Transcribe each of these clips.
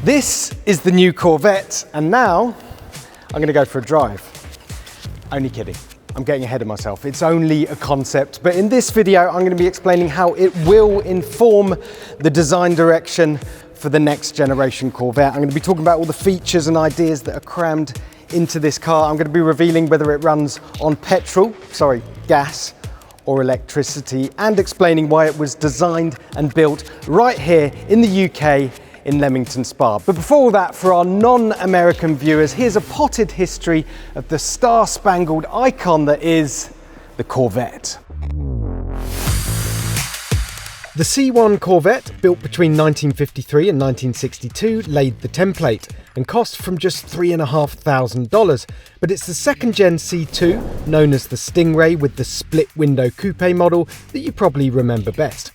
This is the new Corvette, and now I'm going to go for a drive. Only kidding. I'm getting ahead of myself. It's only a concept, but in this video, I'm going to be explaining how it will inform the design direction for the next generation Corvette. I'm going to be talking about all the features and ideas that are crammed into this car. I'm going to be revealing whether it runs on gas or electricity, and explaining why it was designed and built right here in the UK in Leamington Spa. But before all that, for our non-American viewers, here's a potted history of the star-spangled icon that is the Corvette. The C1 Corvette, built between 1953 and 1962, laid the template and cost from just $3,500. But it's the second-gen C2, known as the Stingray with the split-window coupe model, that you probably remember best.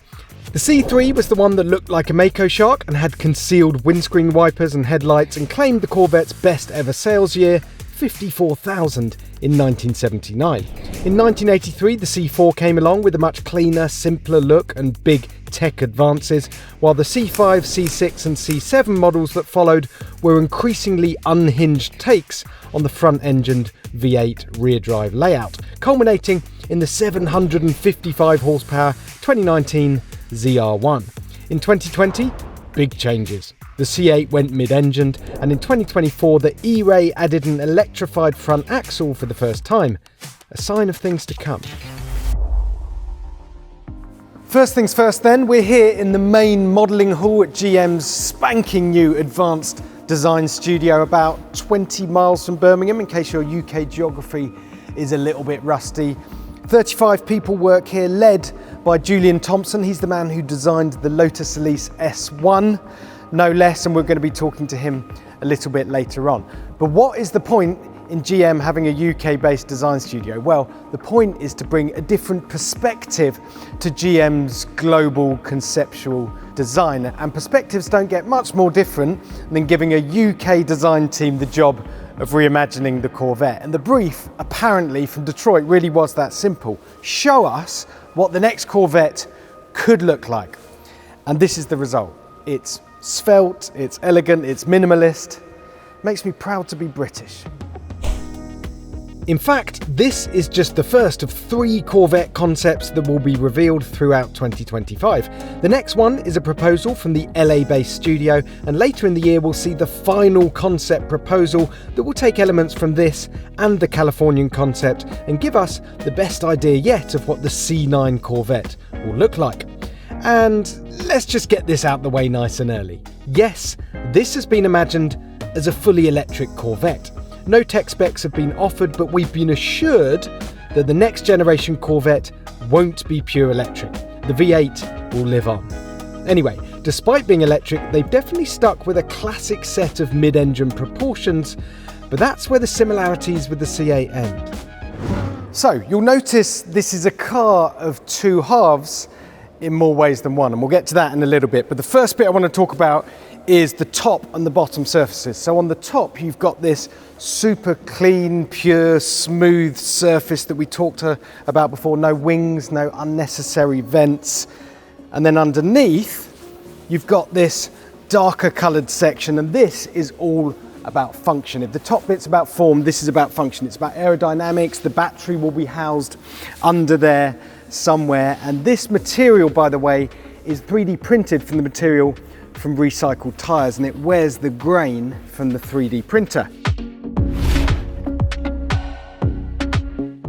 The C3 was the one that looked like a Mako shark and had concealed windscreen wipers and headlights, and claimed the Corvette's best ever sales year, 54,000 in 1979. In 1983, the C4 came along with a much cleaner, simpler look and big tech advances, while the C5, C6 and C7 models that followed were increasingly unhinged takes on the front-engined V8 rear-drive layout, culminating in the 755 horsepower 2019 ZR1. In 2020, big changes. The C8 went mid-engined, and in 2024 the E-Ray added an electrified front axle for the first time, a sign of things to come. First things first then, we're here in the main modelling hall at GM's spanking new advanced design studio, about 20 miles from Birmingham, in case your UK geography is a little bit rusty. 35 people work here, led by Julian Thompson. He's the man who designed the Lotus Elise S1, no less, and we're going to be talking to him a little bit later on. But what is the point in GM having a UK-based design studio? Well, the point is to bring a different perspective to GM's global conceptual design, and perspectives don't get much more different than giving a UK design team the job of reimagining the Corvette. And the brief, apparently, from Detroit really was that simple. Show us what the next Corvette could look like. And this is the result. It's svelte, it's elegant, it's minimalist. Makes me proud to be British. In fact, this is just the first of 3 Corvette concepts that will be revealed throughout 2025. The next one is a proposal from the LA-based studio, and later in the year we'll see the final concept proposal that will take elements from this and the Californian concept and give us the best idea yet of what the C9 Corvette will look like. And let's just get this out the way nice and early. Yes, this has been imagined as a fully electric Corvette. No tech specs have been offered, but we've been assured that the next generation Corvette won't be pure electric. The V8 will live on. Anyway, despite being electric, they've definitely stuck with a classic set of mid-engine proportions, but that's where the similarities with the C8 end. So, you'll notice this is a car of 2 halves in more ways than one, and we'll get to that in a little bit. But the first bit I want to talk about is the top and the bottom surfaces. So on the top, you've got this super clean, pure, smooth surface that we talked about before. No wings, no unnecessary vents. And then underneath, you've got this darker colored section, and this is all about function. If the top bit's about form, this is about function. It's about aerodynamics. The battery will be housed under there somewhere. And this material, by the way, is 3D printed from the material from recycled tyres, and it wears the grain from the 3D printer.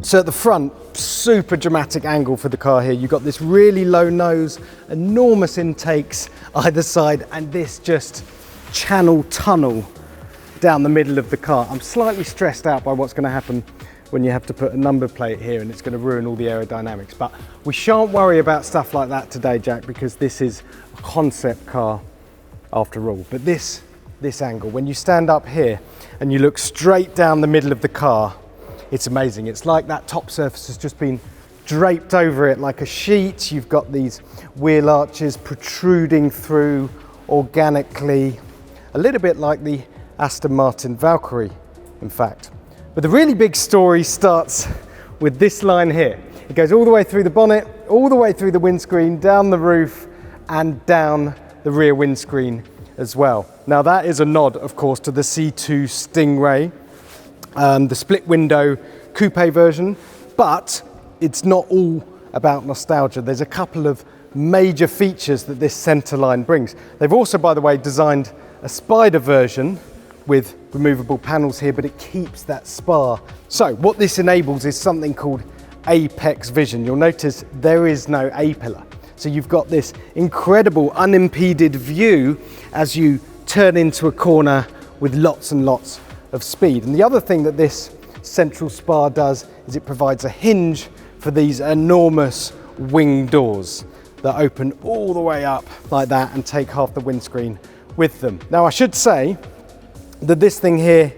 So at the front, super dramatic angle for the car here. You've got this really low nose, enormous intakes either side, and this just channel tunnel down the middle of the car. I'm slightly stressed out by what's going to happen when you have to put a number plate here, and it's going to ruin all the aerodynamics. But we shan't worry about stuff like that today, Jack, because this is a concept car after all. But this angle, when you stand up here and you look straight down the middle of the car, it's amazing. It's like that top surface has just been draped over it like a sheet. You've got these wheel arches protruding through organically, a little bit like the Aston Martin Valkyrie, in fact. But the really big story starts with this line here. It goes all the way through the bonnet, all the way through the windscreen, down the roof, and down the rear windscreen as well. Now that is a nod, of course, to the C2 Stingray, the split window coupe version, but it's not all about nostalgia. There's a couple of major features that this centerline brings. They've also, by the way, designed a Spider version with removable panels here, but it keeps that spar. So what this enables is something called apex vision. You'll notice there is no A-pillar. So you've got this incredible unimpeded view as you turn into a corner with lots and lots of speed. And the other thing that this central spar does is it provides a hinge for these enormous wing doors that open all the way up like that and take half the windscreen with them. Now I should say that this thing here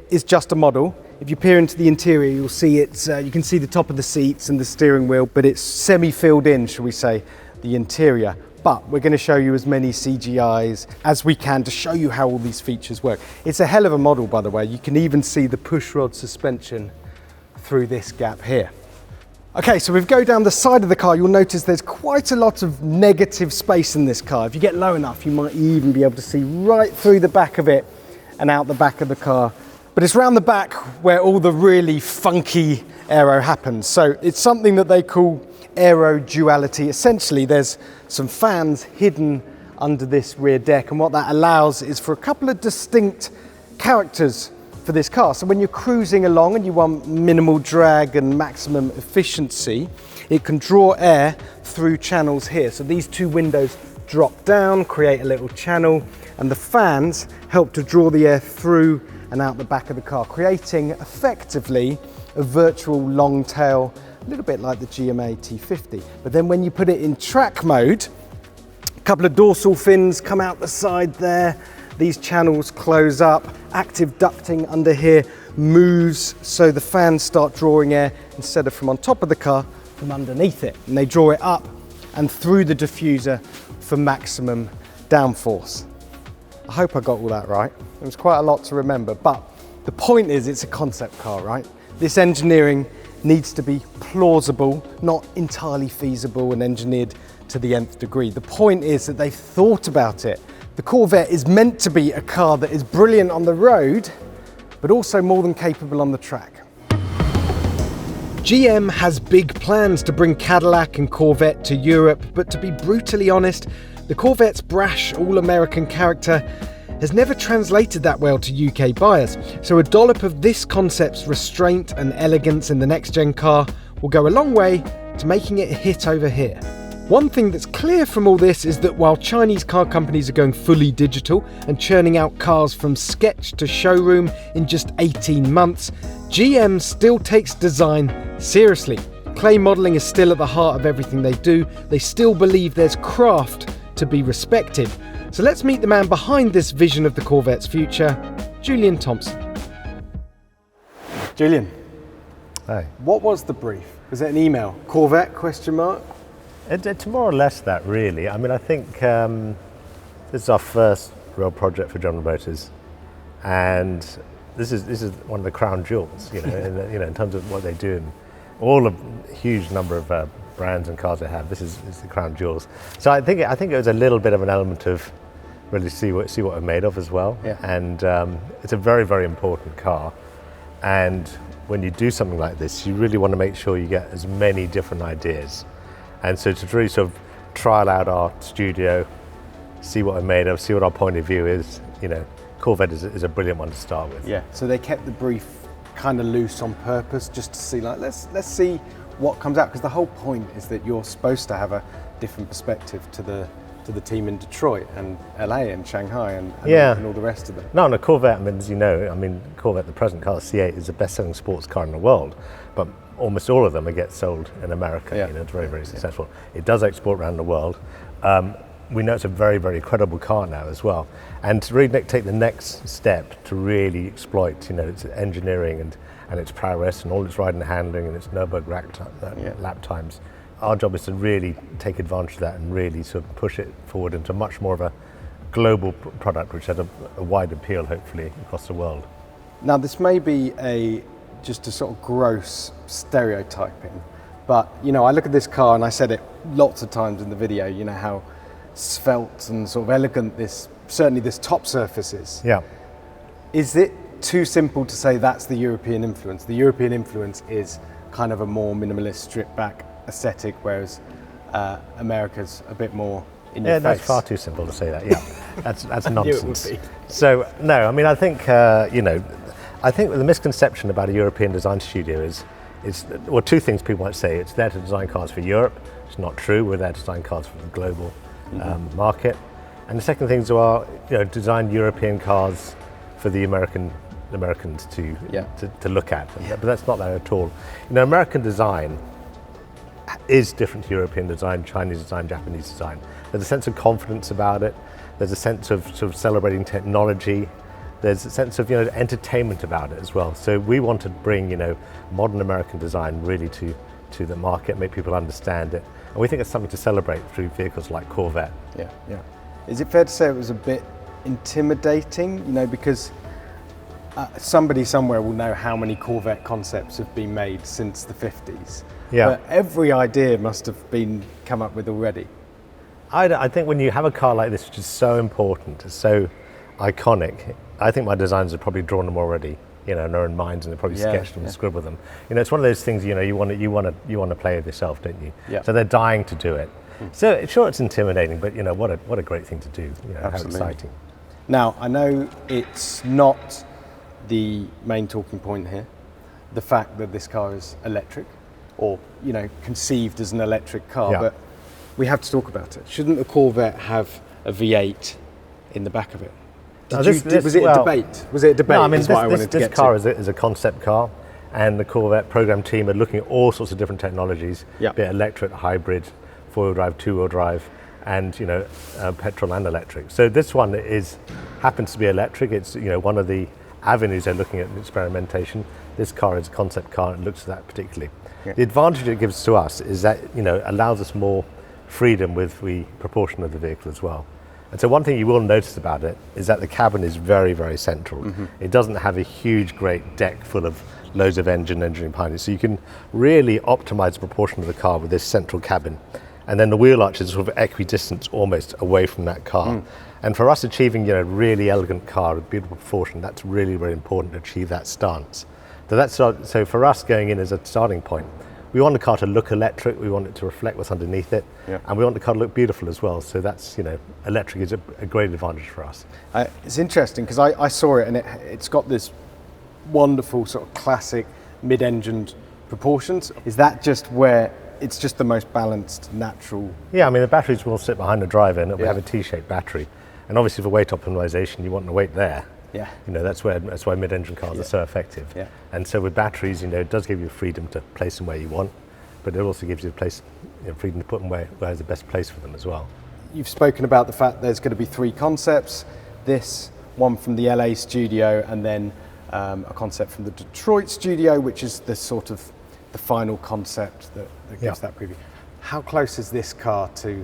is just a model. If you peer into the interior, you'll see it's, you can see the top of the seats and the steering wheel, but it's semi-filled in, shall we say, the interior. But we're going to show you as many CGIs as we can to show you how all these features work. It's a hell of a model, by the way. You can even see the pushrod suspension through this gap here. Okay, so if we go down the side of the car, you'll notice there's quite a lot of negative space in this car. If you get low enough, you might even be able to see right through the back of it and out the back of the car. But it's around the back where all the really funky aero happens. So it's something that they call aero duality. Essentially, there's some fans hidden under this rear deck, and what that allows is for a couple of distinct characters for this car. So when you're cruising along and you want minimal drag and maximum efficiency, it can draw air through channels here. So these two windows drop down, create a little channel, and the fans help to draw the air through and out the back of the car, creating effectively a virtual long tail, a little bit like the GMA T50. But then when you put it in track mode, a couple of dorsal fins come out the side there, these channels close up, active ducting under here moves so the fans start drawing air instead of from on top of the car, from underneath it. And they draw it up and through the diffuser for maximum downforce. I hope I got all that right. It was quite a lot to remember, but the point is it's a concept car, right? This engineering needs to be plausible, not entirely feasible and engineered to the nth degree. The point is that they've thought about it. The Corvette is meant to be a car that is brilliant on the road, but also more than capable on the track. GM has big plans to bring Cadillac and Corvette to Europe, but to be brutally honest, the Corvette's brash, all-American character has never translated that well to UK buyers. So a dollop of this concept's restraint and elegance in the next-gen car will go a long way to making it a hit over here. One thing that's clear from all this is that while Chinese car companies are going fully digital and churning out cars from sketch to showroom in just 18 months, GM still takes design seriously. Clay modelling is still at the heart of everything they do. They still believe there's craft to be respected. So let's meet the man behind this vision of the Corvette's future, Julian Thompson. Julian, hi. What was the brief? Was it an email? Corvette, question mark? It's more or less that, really. I mean, I think this is our first real project for General Motors, and this is one of the crown jewels, in terms of what they do, and all of huge number of brands and cars they have. This is the crown jewels. So I think it was a little bit of an element of really see what we're made of as well. Yeah. And it's a very, very important car. And when you do something like this, you really want to make sure you get as many different ideas. And so to really sort of trial out our studio, see what we're made of, see what our point of view is, Corvette is a brilliant one to start with. Yeah, so they kept the brief kind of loose on purpose just to see, like, let's see what comes out, because the whole point is that you're supposed to have a different perspective to the team in Detroit and LA and Shanghai and all the rest of them. No, and a Corvette, as you know, Corvette, the present car, C8, is the best-selling sports car in the world, but almost all of them get sold in America. Yeah. It's very, very successful. It does export around the world. We know it's a very, very credible car now as well. And to really take the next step to really exploit, its engineering and its prowess and all its riding and handling and its Nürburgring lap times. Our job is to really take advantage of that and really sort of push it forward into much more of a global product, which has a wide appeal, hopefully, across the world. Now, this may be just a sort of gross stereotyping, but I look at this car, and I said it lots of times in the video, how svelte and sort of elegant this certainly this top surface is. Yeah. Is it too simple to say that's the European influence? The European influence is kind of a more minimalist, stripped back aesthetic, whereas America's a bit more in your face. That's far too simple to say that. Yeah, that's nonsense. It would be. So no, I mean, I think I think the misconception about a European design studio is well, two things people might say. It's there to design cars for Europe. It's not true. We're there to design cars for the global market. And the second things are, design European cars for the Americans to look at. But that's not there at all. American design is different to European design, Chinese design, Japanese design. There's a sense of confidence about it. There's a sense of sort of celebrating technology. There's a sense of entertainment about it as well. So we want to bring modern American design really to the market, make people understand it, and we think it's something to celebrate through vehicles like Corvette. Yeah. Is it fair to say it was a bit intimidating? Because somebody somewhere will know how many Corvette concepts have been made since the 50s. Yeah. But every idea must have been come up with already. I think when you have a car like this, which is so important, it's so iconic, I think my designers have probably drawn them already, in their own minds, and they've probably sketched them and scribbled them. It's one of those things, you want to play with yourself, don't you? Yeah. So they're dying to do it. So sure, it's intimidating, but what a great thing to do. How exciting. Now, I know it's not the main talking point here, the fact that this car is electric, or conceived as an electric car, but we have to talk about it. Shouldn't the Corvette have a V8 in the back of it? Was it a debate? Was it a debate? No, I mean, this car is a concept car, and the Corvette program team are looking at all sorts of different technologies, be it electric, hybrid, four-wheel drive, two-wheel drive, and petrol and electric. So this one happens to be electric. It's one of the avenues they're looking at in experimentation. This car is a concept car and looks at that particularly. Yeah. The advantage it gives to us is that allows us more freedom with the proportion of the vehicle as well. And so one thing you will notice about it is that the cabin is very, very central. It doesn't have a huge, great deck full of loads of engineering behind it. So you can really optimize the proportion of the car with this central cabin. And then the wheel arch is sort of equidistant almost away from that car. And for us achieving a really elegant car with beautiful proportion, that's really, really important to achieve that stance. So for us going in as a starting point, we want the car to look electric, we want it to reflect what's underneath it, and we want the car to look beautiful as well. So that's, electric is a great advantage for us. It's interesting because I saw it, and it's got this wonderful sort of classic mid-engined proportions. Is that just where it's just the most balanced, natural? Yeah, I mean, the batteries will sit behind the driver, and it will have a T-shaped battery. And obviously for weight optimization, you want the weight there. Yeah. That's why mid-engine cars are so effective. Yeah. And so with batteries, it does give you freedom to place them where you want, but it also gives you freedom to put them where has the best place for them as well. You've spoken about the fact there's going to be three concepts. This one from the LA studio, and then a concept from the Detroit studio, which is the sort of the final concept that gives that preview. How close is this car to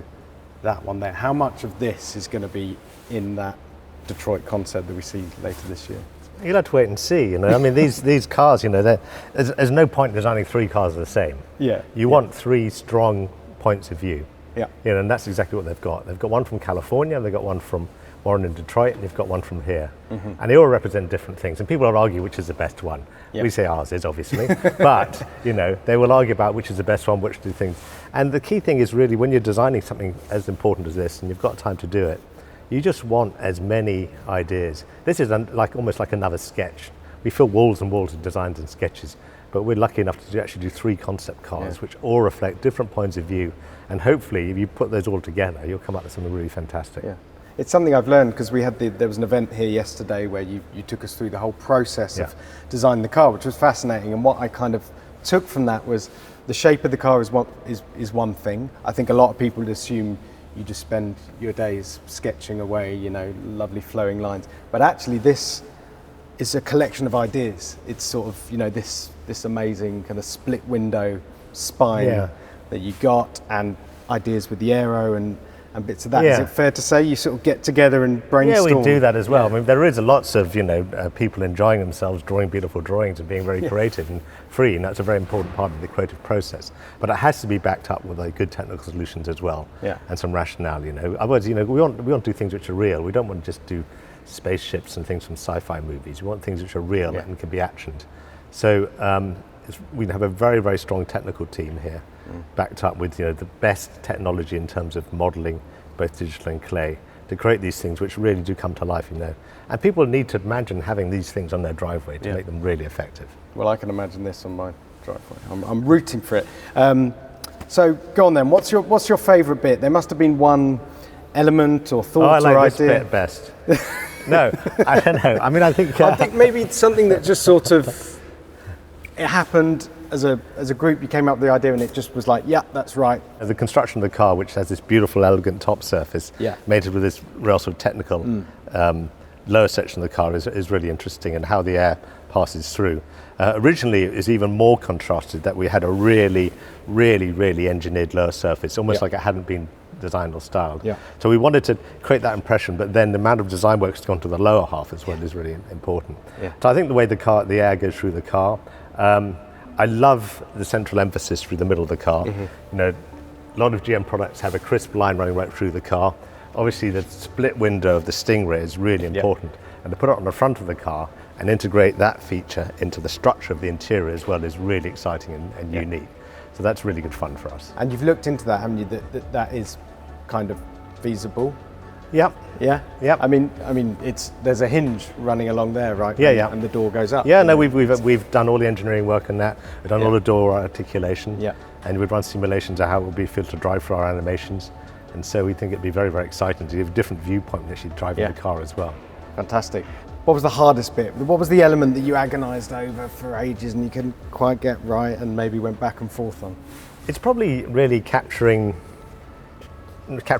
that one there? How much of this is going to be in that Detroit concept that we see later this year? You'll have to wait and see. I mean, these cars, there's no point designing three cars the same. Yeah. You want three strong points of view. Yeah. And that's exactly what they've got. They've got one from California, they've got one from Warren in Detroit, and they've got one from here. And they all represent different things. And people will argue which is the best one. We say ours is, obviously. But, they will argue about which is the best one, which do things. And the key thing is really when you're designing something as important as this, and you've got time to do it, you just want as many ideas. This is almost like another sketch. We fill walls and walls of designs and sketches, but we're lucky enough to actually do three concept cars, which all reflect different points of view. And hopefully, if you put those all together, you'll come up with something really fantastic. Yeah. It's something I've learned because there was an event here yesterday where you took us through the whole process of designing the car, which was fascinating. And what I kind of took from that was the shape of the car is one thing. I think a lot of people would assume you just spend your days sketching away, lovely flowing lines. But actually this is a collection of ideas. It's sort of, this amazing kind of split window spine that you got, and ideas with the aero, and and bits of that. Is Yeah. it fair to say you sort of get together and brainstorm? Yeah, we do that as well. I mean, there is lots of people enjoying themselves, drawing beautiful drawings and being very creative and free, and that's a very important part of the creative process. But it has to be backed up with good technical solutions as well, and some rationale. Otherwise, we want to do things which are real. We don't want to just do spaceships and things from sci-fi movies. We want things which are real and can be actioned. So we have a very, very strong technical team here, backed up with the best technology in terms of modelling, both digital and clay, to create these things which really do come to life. And people need to imagine having these things on their driveway to make them really effective. Well, I can imagine this on my driveway. I'm rooting for it. So go on then. What's your favourite bit? There must have been one element or thought I or like idea. this bit best. No, I don't know. I mean, I think maybe it's something that just sort of it happened as a group. You came up with the idea, and it just was like, yeah, that's right. The construction of the car, which has this beautiful, elegant top surface, mated with this real sort of technical lower section of the car, is really interesting, and how the air passes through. Originally, it was even more contrasted, that we had a really, really, really engineered lower surface, almost like it hadn't been designed or styled. So we wanted to create that impression, but then the amount of design work has gone to the lower half as well is really important. So I think the way the air goes through the car, I love the central emphasis through the middle of the car. A lot of GM products have a crisp line running right through the car. Obviously, the split window of the Stingray is really important, and to put it on the front of the car and integrate that feature into the structure of the interior as well is really exciting and unique. So that's really good fun for us. And you've looked into that, haven't you? That is kind of feasible. Yep. Yeah. Yep. I mean, there's a hinge running along there, right? And the door goes up. Yeah. No, we've done all the engineering work on that. We've done all the door articulation. And we've run simulations of how it would feel to drive for our animations. And so we think it'd be very, very exciting to have a different viewpoint when actually driving the car as well. Fantastic. What was the hardest bit? What was the element that you agonised over for ages and you couldn't quite get right, and maybe went back and forth on? It's probably really capturing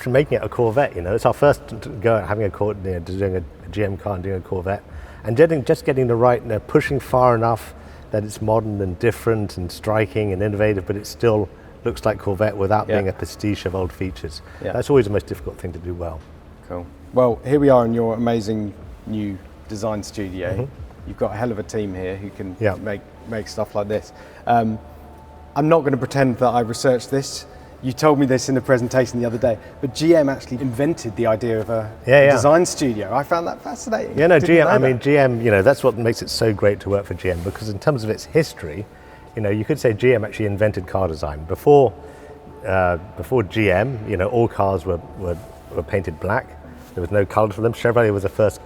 making it a Corvette. It's our first go at having doing a GM car and doing a Corvette, and just getting the right, pushing far enough that it's modern and different and striking and innovative, but it still looks like Corvette without being a pastiche of old features. That's always the most difficult thing to do well. Cool. Well, here we are in your amazing new design studio. You've got a hell of a team here who can make stuff like this. I'm not going to pretend that I researched this. You told me this in a presentation the other day, but GM actually invented the idea of a design studio. I found that fascinating. GM, that's what makes it so great to work for GM, because in terms of its history, you could say GM actually invented car design. Before GM, all cars were painted black. There was no colour to them. Chevrolet was the first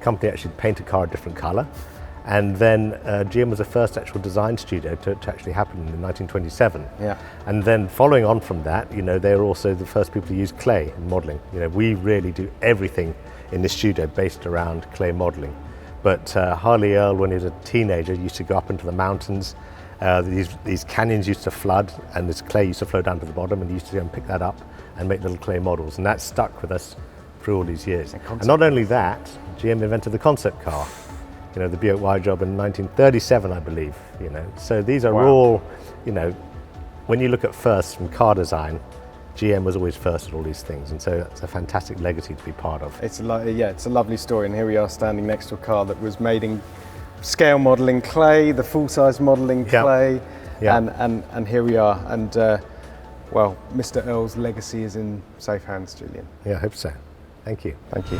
company to actually paint a car a different colour. And then GM was the first actual design studio to actually happen in 1927. And then following on from that, they were also the first people to use clay in modelling. We really do everything in this studio based around clay modelling. But Harley Earl, when he was a teenager, used to go up into the mountains. These canyons used to flood, and this clay used to flow down to the bottom, and he used to go and pick that up and make little clay models. And that stuck with us through all these years. And not only that, GM invented the concept car. The Buick Y Job in 1937, I believe. So these are all, when you look at first from car design, GM was always first at all these things, and so it's a fantastic legacy to be part of. It's a lovely story, and here we are standing next to a car that was made in scale modelling clay, the full-size modelling clay, and here we are. And well, Mr. Earl's legacy is in safe hands, Julian. Yeah, I hope so. Thank you. Thank you.